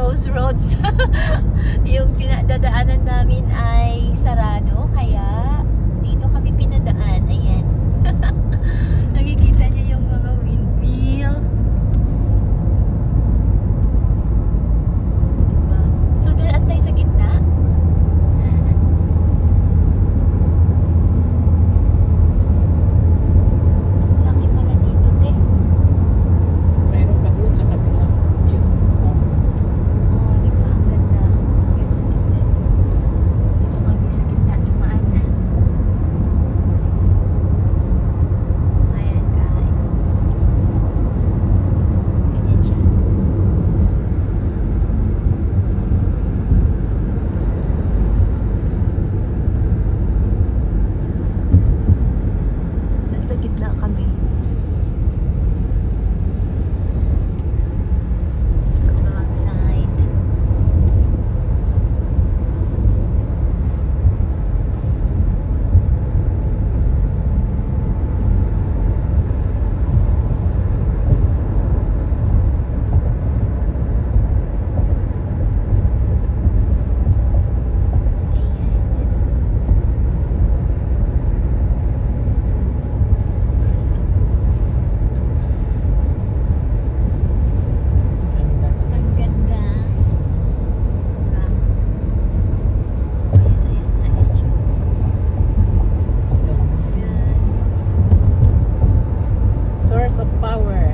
closed roads. Yung pinadadaanan namin ay sarado, kaya dito kami pinadaan. Ayan. Nakikita niyo yung mga windmill. Diba? So, daan tayo sa gitna. Ang laki pala dito, te. Mayroon pa doon sa kabila. Yun. Oh, diba? Ang ganda. Ang ganda tingnan. Dito kami sa gitna dumaan. Ayan, guys. Ganyan siya. Nasa gitna kami. Kabilang side. Ganda. Ang ganda. Diba? Ayan siya. Ayan. Source of power.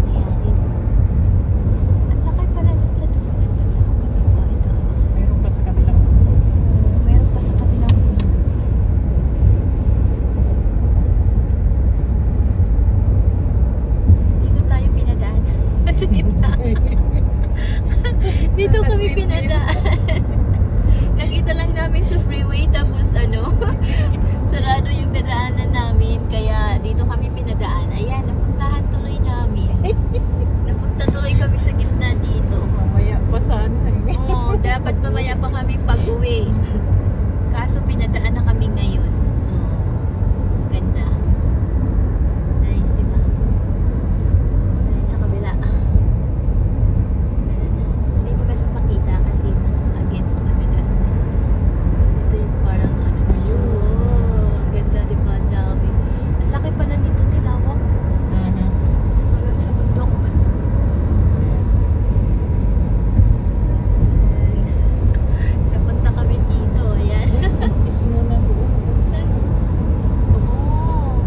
Ayan din. Ang laki pala dun sa dulo. Ang gabi pa itaas. Mayroon pa sa kabilang bundok. Meron pa sa kabilang bundok. Dito tayo pinadaan. Sa gitna. Dito kami pinadaan. Nakita lang namin sa freeway tapos sarado yung dadaanan namin. Kaya dito kami pinadaan. Ayan, napuntahan tuloy namin. Napunta tuloy kami sa gitna dito. Mamaya pa sana. Oo, dapat mamaya pa kami pag-uwi. Kaso pinadaan na kami ngayon. Oo. Ganda. Nice, diba? Ayan sa kabila. Ayan. Dito mas makita kasi mas against daan. Ito yung parang ang ganda, diba? Dami. Ang laki pala nito, tilawak. Hanggang sa bundok. Napunta kami dito. Ayan. Snow na doon. Saan? Oh,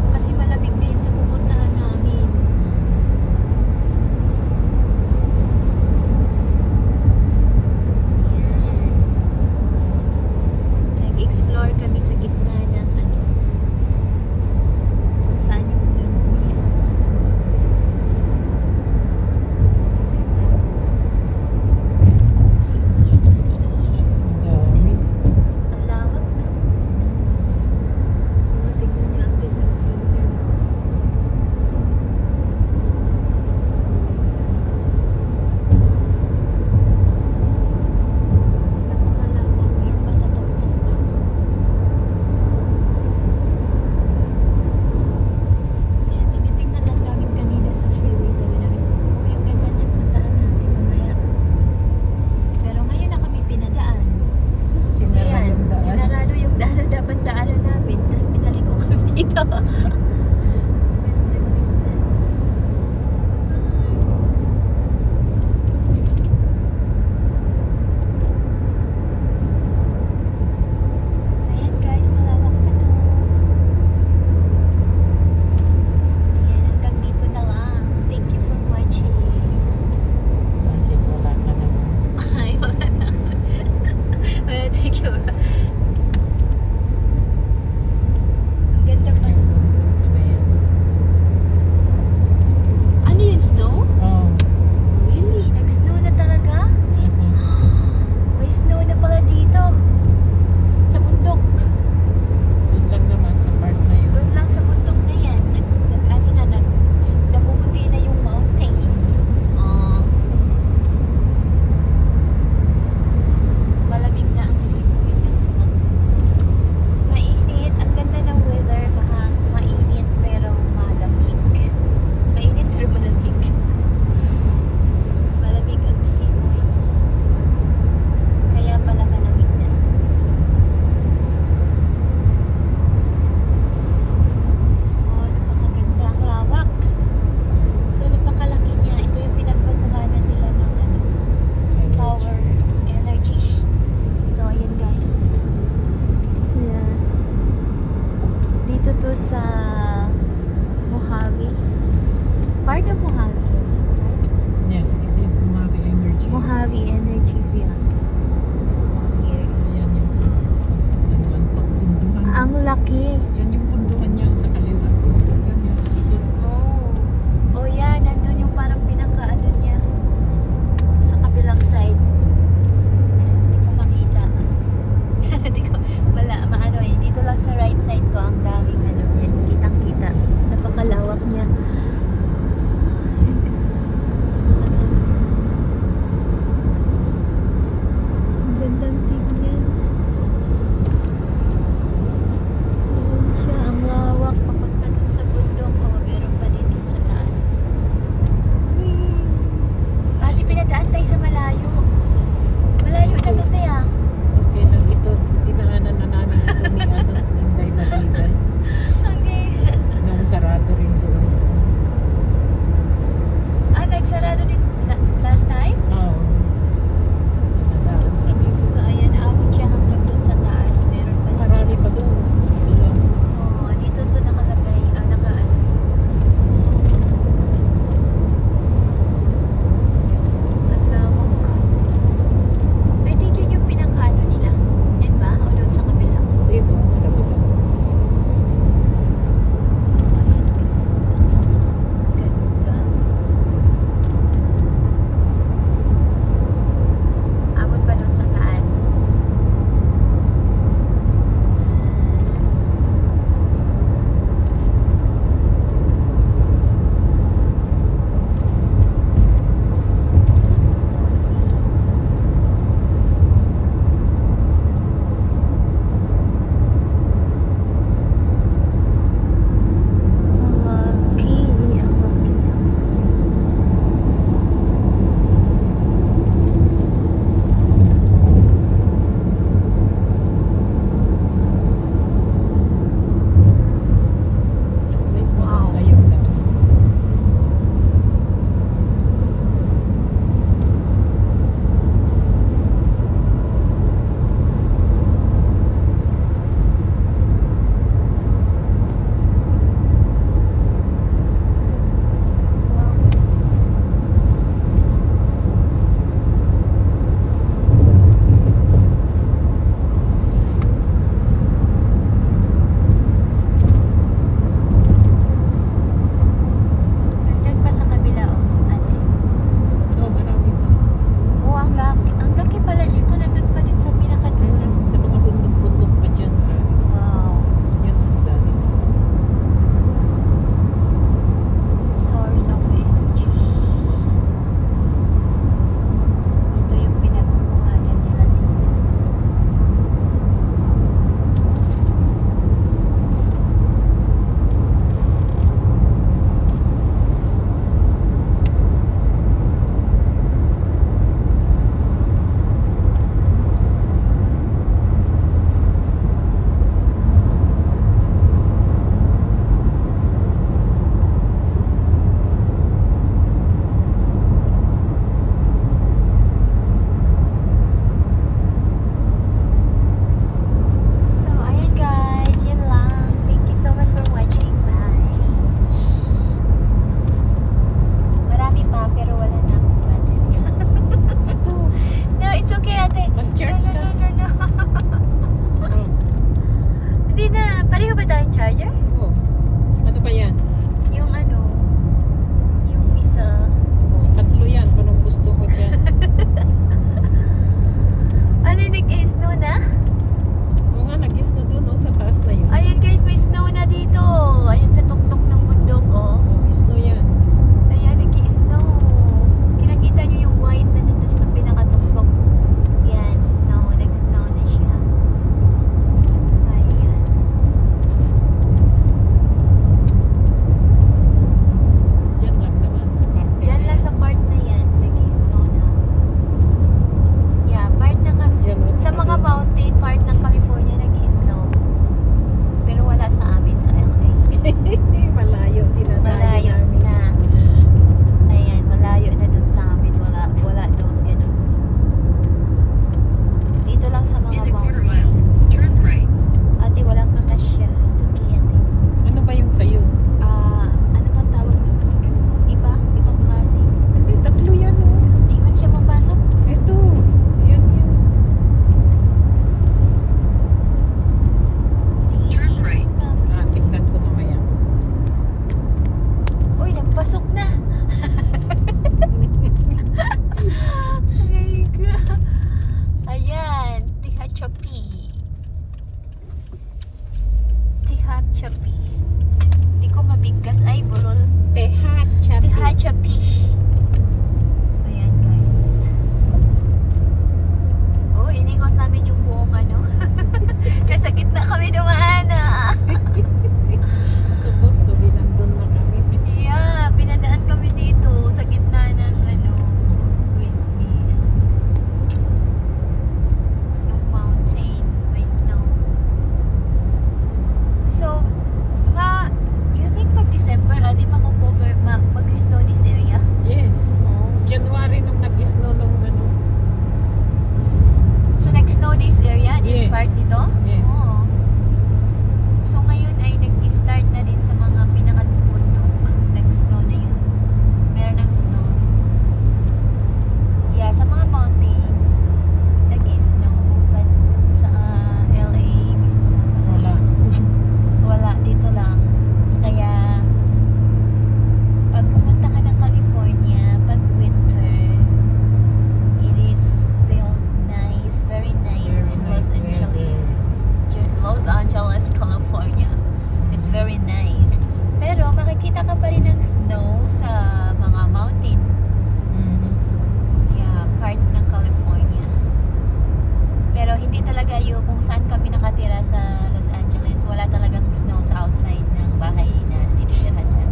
sa Los Angeles, wala talagang snow sa outside ng bahay na tinitirahan namin.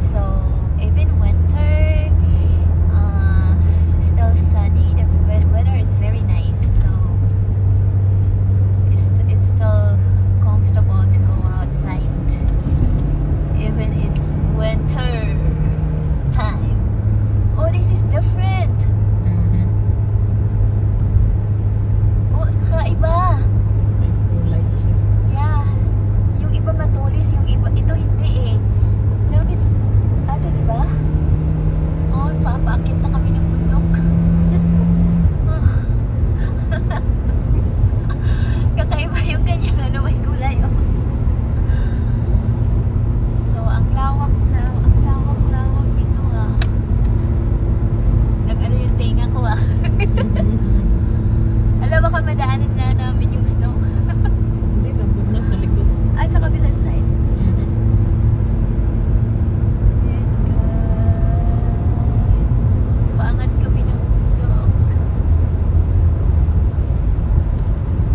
So, even winter, still sunny. The weather is very nice. So, it's still comfortable to go outside. Even it's winter time. Oh, this is different. Oh, kakaiba. May kulay siya. Yeah. Yung iba matulis, yung iba, ito hindi eh. Look, it's, diba? Oh, papaakit na kami ng bundok. Oh. Kakaiba yung kanyang ano, may kulay oh. So, ang lawak nito ah. Nag-ano yung tenga ko ah. Alam baka madaanan na namin yung snow. Hindi, nandun na sa likod. Ay, sa kabilang side. Ayan guys. Paangat kami ng bundok.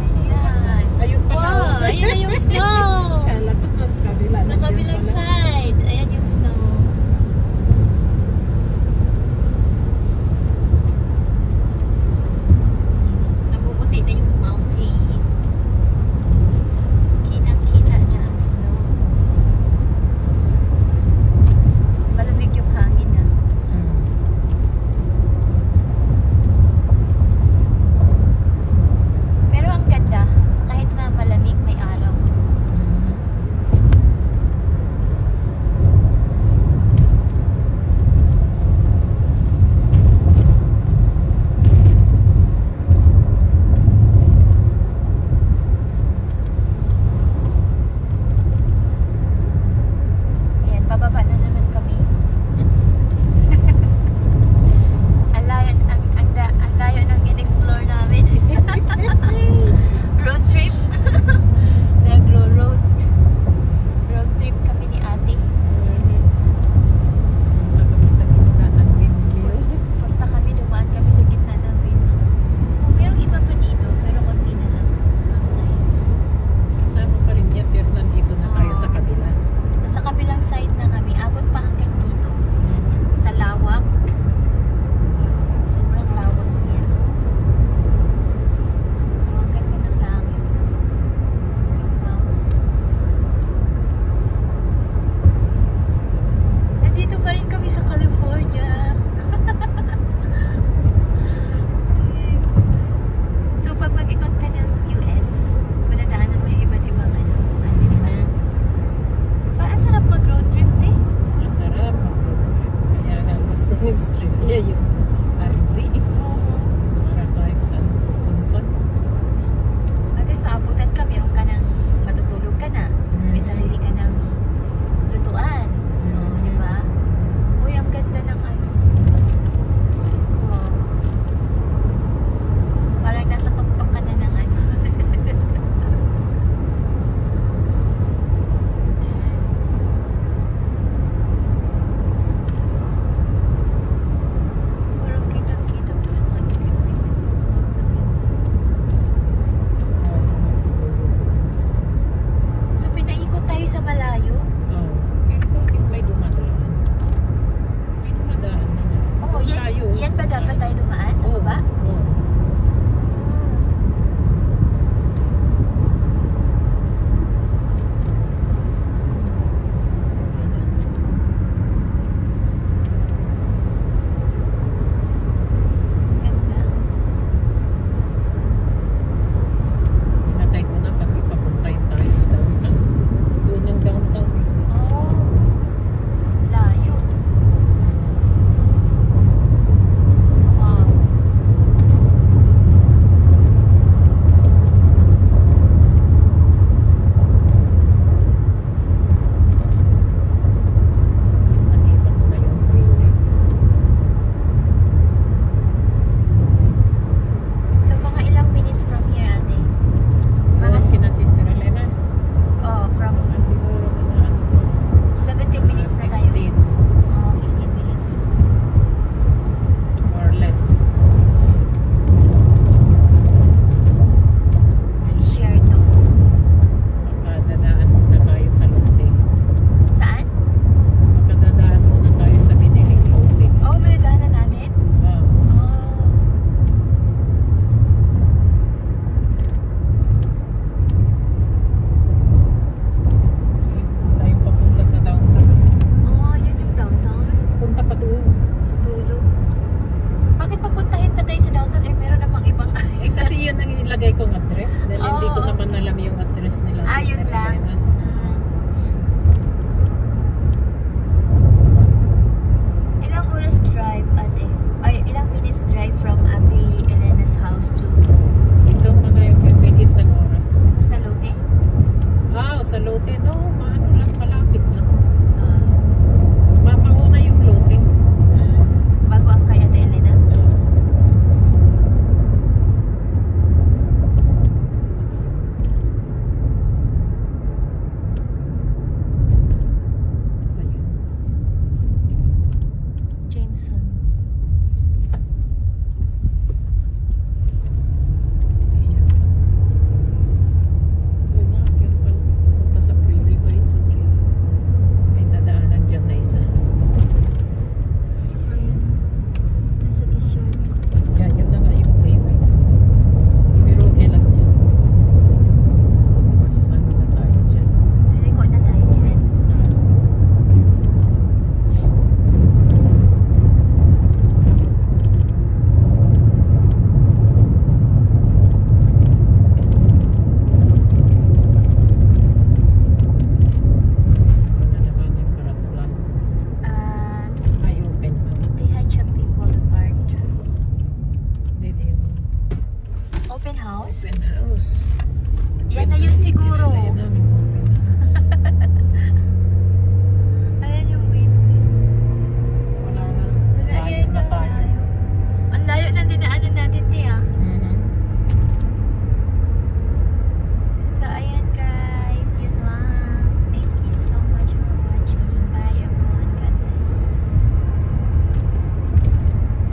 Ayan. Ayun pala. Wow, ayan na yung snow. Kala ko nasa kabila. Sa kabilang side. Ayan yung snow. Nabubuti na yung mountain. Kitang-kita na ang snow. Malamig yung hangin ah. Pero ang ganda. Kahit na malamig, may araw. Ayan, bababa na naman kami. Ang layo ng in-explore namin. Road trip. Nagro-road trip kami ni ate. Punta kami sa gitna ng windmill. Punta kami, dumaan kami sa gitna ng windmill. Oh, merong iba pa dito, pero konti na lang. Ang side. Kasama pa rin yan, pero nandito na tayo sa kabila. Nasa kabilang side na kami. Abot pa hanggang dito. Sa lawak. Sobrang lawak niya. Oh, ang ganda ng langit. Yung clouds. Nandito pa rin kami sa California. So, pag mag-ikot ka ng US, madadaanan mo yung iba't ibang ano, itinerary. Ang sarap mag-road trip, eh. Masarap mag-road trip. Kaya nga gusto ng Australia yung RV. Oo. Para kahit saan pupunta. At least maabutan ka, meron ka ng matutulog ka na. May sarili ka ng lutuan. Oo, di ba? Uy, ang ganda ng ano. Clouds. Parang nasa tuktok ka na ng ano. Ayan. Parang kitang-kita mo lang ano. Tingnan mo, clouds. Ang ganda. Sarado nga siguro doon. So, pinaikot tayo sa malayo. Oh, pero bakit may dumadaan? May dumadaan na dyan. Oo, Doon tayo. yan ba dapat tayo dumaan sa Oo, baba? oo. Ganda. Pinatay ko na kasi papuntahin tayo sa downtown. Doon ang downtown eh. Oh. Layo. Wow. ilagay kong address dahil hindi ko Oo. naman alam yung address nila. Ah, yun Sister lang. Elena. Ilang oras drive, ate? Ay, ilang minutes drive from Ate Elena's house to Ito mga yung may isang oras. sa Lote? Sa Lote, no, maano lang, malapit lang. Ah, Mapauna yung Lote. bago ang kay Ate Elena? Ayun. Jameson. Ayan. Oo nga, yun pala. Punta sa freeway ba? It's okay. May dadaanan dyan na isa. Ayun. Nasa t-shirt ko. Yan, yun na nga yung freeway. Pero okay lang dyan. Mas ano na tayo dyan. Liko na tayo dyan. Ano naman yung karatulan. Ay, open house. They had some people apart. Hindi din. Open house? Open house. Yan na yun siguro. Elena, may open house. Ayan yung windmill. Wala na. Wala, Layo yan na daw, tayo. layo. Ang layo ng dinaanan natin, Tia.